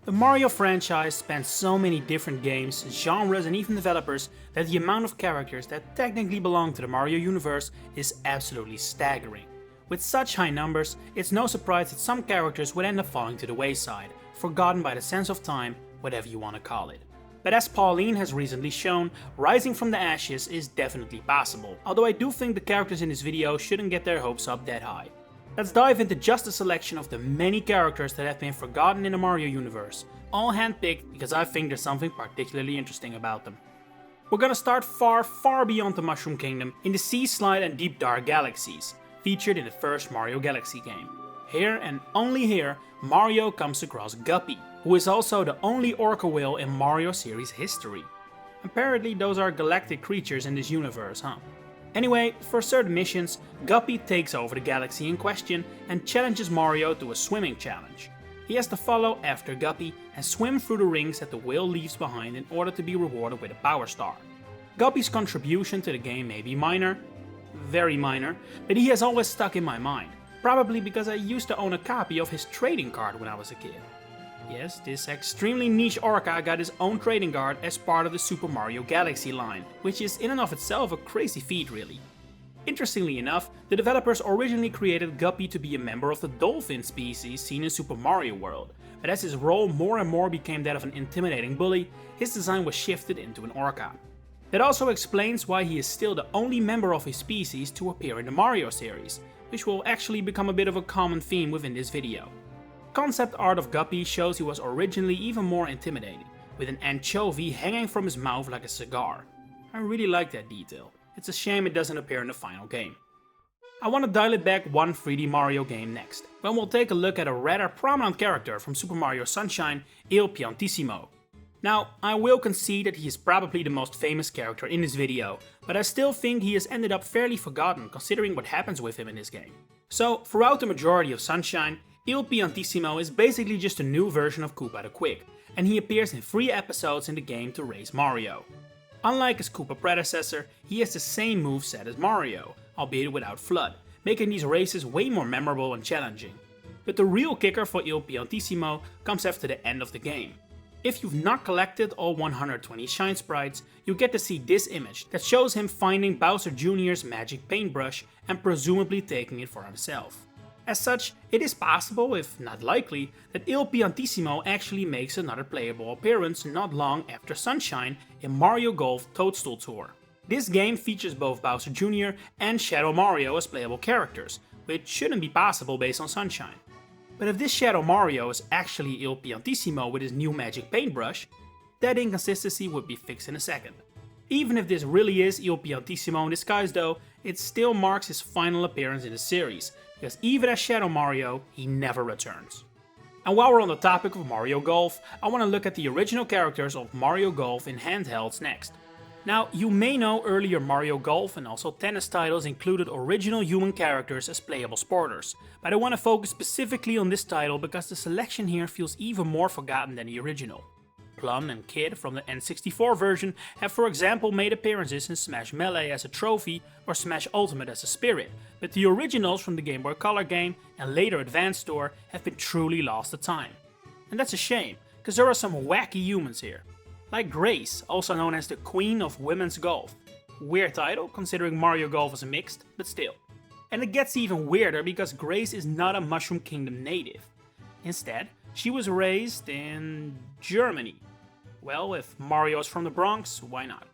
The Mario franchise spans so many different games, genres and even developers that the amount of characters that technically belong to the Mario universe is absolutely staggering. With such high numbers, it's no surprise that some characters would end up falling to the wayside, forgotten by the sense of time, whatever you want to call it. But as Pauline has recently shown, rising from the ashes is definitely possible, although I do think the characters in this video shouldn't get their hopes up that high. Let's dive into just a selection of the many characters that have been forgotten in the Mario universe, all handpicked because I think there's something particularly interesting about them. We're gonna start far, far beyond the Mushroom Kingdom in the Sea Slide and Deep Dark Galaxies, featured in the first Mario Galaxy game. Here and only here, Mario comes across Guppy, who is also the only orca whale in Mario series history. Apparently those are galactic creatures in this universe, huh? Anyway, for certain missions, Guppy takes over the galaxy in question and challenges Mario to a swimming challenge. He has to follow after Guppy and swim through the rings that the whale leaves behind in order to be rewarded with a power star. Guppy's contribution to the game may be minor, very minor, but he has always stuck in my mind, probably because I used to own a copy of his trading card when I was a kid. Yes, this extremely niche orca got his own trading card as part of the Super Mario Galaxy line, which is in and of itself a crazy feat really. Interestingly enough, the developers originally created Guppy to be a member of the dolphin species seen in Super Mario World, but as his role more and more became that of an intimidating bully, his design was shifted into an orca. That also explains why he is still the only member of his species to appear in the Mario series, which will actually become a bit of a common theme within this video. Concept art of Guppy shows he was originally even more intimidating, with an anchovy hanging from his mouth like a cigar. I really like that detail. It's a shame it doesn't appear in the final game. I want to dial it back one 3D Mario game next, when we'll take a look at a rather prominent character from Super Mario Sunshine, Il Piantissimo. Now, I will concede that he is probably the most famous character in this video, but I still think he has ended up fairly forgotten considering what happens with him in this game. So, throughout the majority of Sunshine, Il Piantissimo is basically just a new version of Koopa the Quick, and he appears in 3 episodes in the game to race Mario. Unlike his Koopa predecessor, he has the same moveset as Mario, albeit without FLUDD, making these races way more memorable and challenging. But the real kicker for Il Piantissimo comes after the end of the game. If you've not collected all 120 Shine Sprites, you get to see this image that shows him finding Bowser Jr.'s magic paintbrush and presumably taking it for himself. As such, it is possible, if not likely, that Il Piantissimo actually makes another playable appearance not long after Sunshine in Mario Golf Toadstool Tour. This game features both Bowser Jr. and Shadow Mario as playable characters, which shouldn't be possible based on Sunshine. But if this Shadow Mario is actually Il Piantissimo with his new magic paintbrush, that inconsistency would be fixed in a second. Even if this really is Il Piantissimo in disguise though, it still marks his final appearance in the series, because even as Shadow Mario, he never returns. And while we're on the topic of Mario Golf, I want to look at the original characters of Mario Golf in handhelds next. Now, you may know earlier Mario Golf and also tennis titles included original human characters as playable sporters, but I want to focus specifically on this title because the selection here feels even more forgotten than the original. Plum and Kid from the N64 version have for example made appearances in Smash Melee as a trophy or Smash Ultimate as a spirit, but the originals from the Game Boy Color game and later Advance Store have been truly lost to time. And that's a shame, because there are some wacky humans here. Like Grace, also known as the Queen of Women's Golf. Weird title, considering Mario Golf is a mixed, but still. And it gets even weirder because Grace is not a Mushroom Kingdom native. Instead, she was raised in Germany. Well, if Mario is from the Bronx, why not?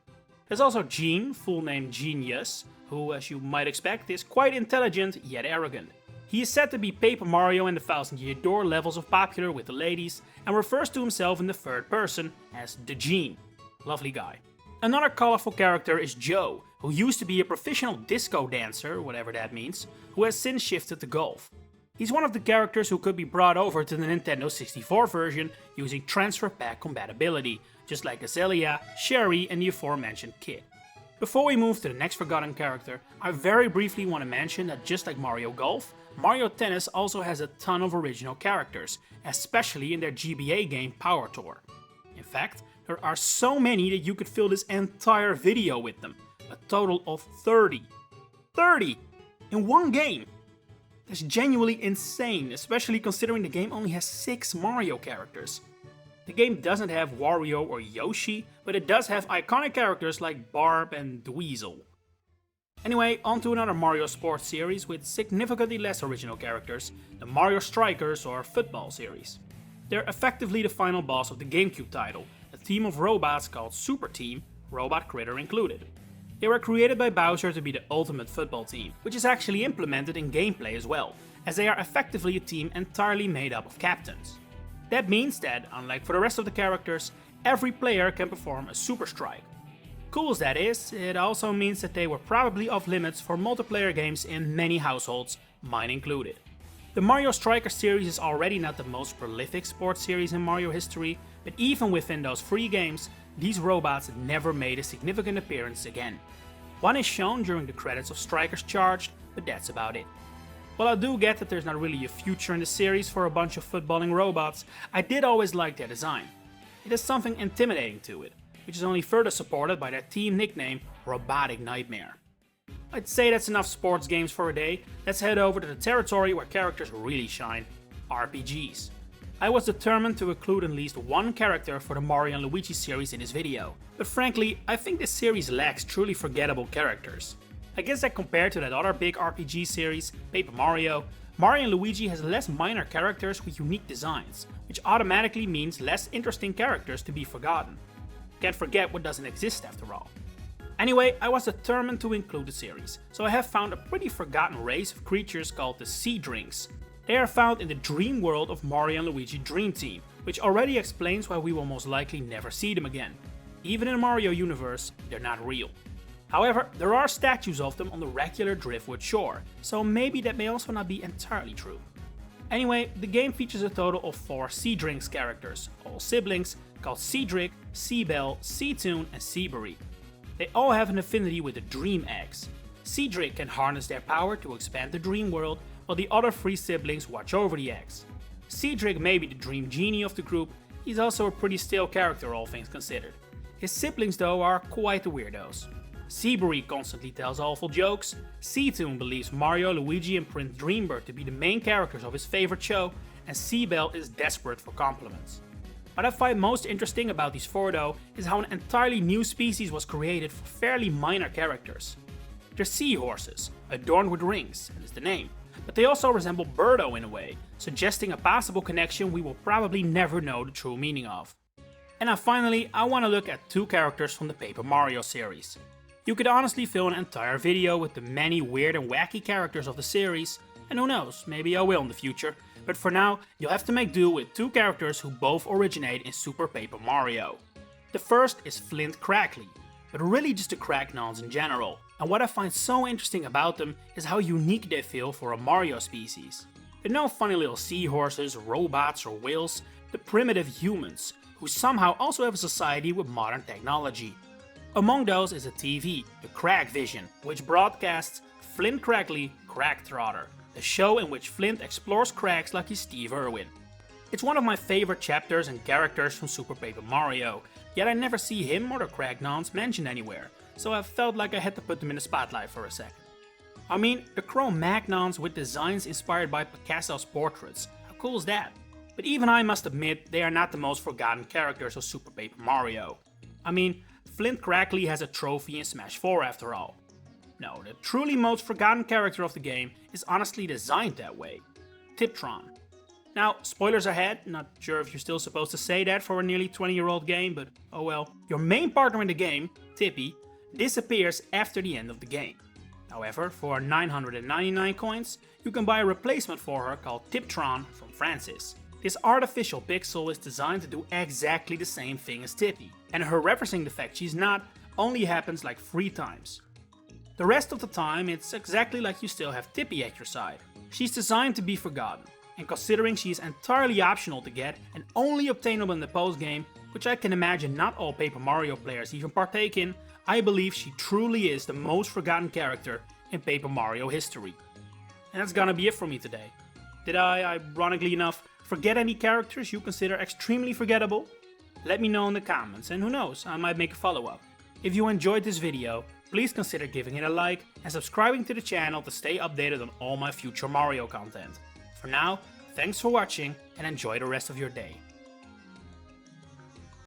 There's also Gene, full name Genius, who, as you might expect, is quite intelligent yet arrogant. He is said to be Paper Mario in the Thousand Year Door levels of popular with the ladies, and refers to himself in the third person as the Gene. Lovely guy. Another colorful character is Joe, who used to be a professional disco dancer, whatever that means, who has since shifted to golf. He's one of the characters who could be brought over to the Nintendo 64 version using transfer pack compatibility, just like Azalea, Sherry and the aforementioned Kid. Before we move to the next forgotten character, I very briefly want to mention that just like Mario Golf, Mario Tennis also has a ton of original characters, especially in their GBA game Power Tour. In fact, there are so many that you could fill this entire video with them, a total of 30. 30! In one game! That's genuinely insane, especially considering the game only has 6 Mario characters. The game doesn't have Wario or Yoshi, but it does have iconic characters like Barb and Dweezil. Anyway, on to another Mario Sports series with significantly less original characters, the Mario Strikers or Football series. They're effectively the final boss of the GameCube title, a team of robots called Super Team, Robot Critter included. They were created by Bowser to be the ultimate football team, which is actually implemented in gameplay as well, as they are effectively a team entirely made up of captains. That means that, unlike for the rest of the characters, every player can perform a super strike. Cool as that is, it also means that they were probably off limits for multiplayer games in many households, mine included. The Mario Strikers series is already not the most prolific sports series in Mario history, but even within those free games, these robots never made a significant appearance again. One is shown during the credits of Strikers Charged, but that's about it. While I do get that there's not really a future in the series for a bunch of footballing robots, I did always like their design. It has something intimidating to it, which is only further supported by their team nickname, Robotic Nightmare. I'd say that's enough sports games for a day. Let's head over to the territory where characters really shine, RPGs. I was determined to include at least one character for the Mario & Luigi series in this video, but frankly, I think this series lacks truly forgettable characters. I guess that compared to that other big RPG series, Paper Mario, Mario & Luigi has less minor characters with unique designs, which automatically means less interesting characters to be forgotten. Can't forget what doesn't exist after all. Anyway, I was determined to include the series, so I have found a pretty forgotten race of creatures called the Sea Drinks. They are found in the dream world of Mario & Luigi Dream Team, which already explains why we will most likely never see them again. Even in the Mario universe, they're not real. However, there are statues of them on the regular Driftwood shore, so maybe that may also not be entirely true. Anyway, the game features a total of 4 Sea Drinks characters, all siblings, called Cedric, Seabell, Seatoon and Seabury. They all have an affinity with the Dream Eggs. Cedric can harness their power to expand the dream world, while the other 3 siblings watch over the eggs. Cedric may be the dream genie of the group, he's also a pretty stale character all things considered. His siblings though are quite the weirdos. Seabury constantly tells awful jokes, Seatoon believes Mario, Luigi and Prince Dreambird to be the main characters of his favorite show, and Seabell is desperate for compliments. What I find most interesting about these 4 though is how an entirely new species was created for fairly minor characters. They're seahorses, adorned with rings, that is the name, but they also resemble Birdo in a way, suggesting a possible connection we will probably never know the true meaning of. And now finally, I want to look at 2 characters from the Paper Mario series. You could honestly fill an entire video with the many weird and wacky characters of the series, and who knows, maybe I will in the future, but for now, you'll have to make do with 2 characters who both originate in Super Paper Mario. The first is Flint Crackley, but really just the Cracknons in general, and what I find so interesting about them is how unique they feel for a Mario species. They're no funny little seahorses, robots or whales, they're primitive humans, who somehow also have a society with modern technology. Among those is a TV, the Crackvision, which broadcasts Flint Crackley, Crack Trotter, a show in which Flint explores cracks like he's Steve Irwin. It's one of my favorite chapters and characters from Super Paper Mario, yet I never see him or the Cracknons mentioned anywhere, so I felt like I had to put them in the spotlight for a second. I mean, the Cro-Magnons with designs inspired by Picasso's portraits, how cool is that? But even I must admit, they are not the most forgotten characters of Super Paper Mario. I mean, Flint Crackley has a trophy in Smash 4 after all. No, the truly most forgotten character of the game is honestly designed that way. Tiptron. Now, spoilers ahead, not sure if you're still supposed to say that for a nearly 20-year-old game, but oh well. Your main partner in the game, Tippy, disappears after the end of the game. However, for 999 coins, you can buy a replacement for her called Tiptron from Francis. This artificial pixel is designed to do exactly the same thing as Tippy, and her referencing the fact she's not only happens like 3 times. The rest of the time, it's exactly like you still have Tippy at your side. She's designed to be forgotten, and considering she is entirely optional to get and only obtainable in the post-game, which I can imagine not all Paper Mario players even partake in, I believe she truly is the most forgotten character in Paper Mario history. And that's gonna be it for me today. Did I, ironically enough, forget any characters you consider extremely forgettable? Let me know in the comments, and who knows, I might make a follow-up. If you enjoyed this video, please consider giving it a like and subscribing to the channel to stay updated on all my future Mario content. For now, thanks for watching and enjoy the rest of your day.